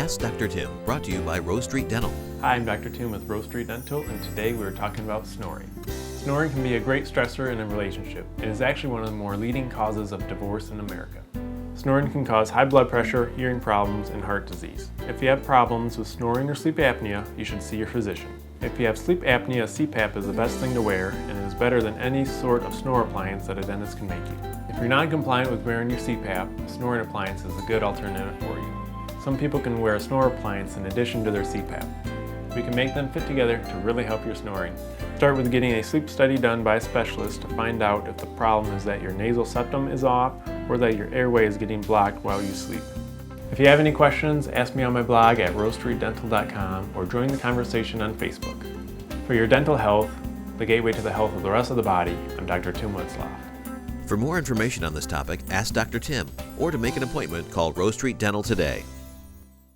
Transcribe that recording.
Ask Dr. Tim, brought to you by Rose Street Dental. Hi, I'm Dr. Tim with Rose Street Dental, and today we're talking about snoring. Snoring can be a great stressor in a relationship. It is actually one of the more leading causes of divorce in America. Snoring can cause high blood pressure, hearing problems, and heart disease. If you have problems with snoring or sleep apnea, you should see your physician. If you have sleep apnea, CPAP is the best thing to wear, and it is better than any sort of snore appliance that a dentist can make you. If you're not compliant with wearing your CPAP, a snoring appliance is a good alternative for you. Some people can wear a snore appliance in addition to their CPAP. We can make them fit together to really help your snoring. Start with getting a sleep study done by a specialist to find out if the problem is that your nasal septum is off or that your airway is getting blocked while you sleep. If you have any questions, ask me on my blog at rosestreetdental.com or join the conversation on Facebook. For your dental health, the gateway to the health of the rest of the body, I'm Dr. Tim Witzloff. For more information on this topic, ask Dr. Tim, or to make an appointment, call Rose Street Dental today.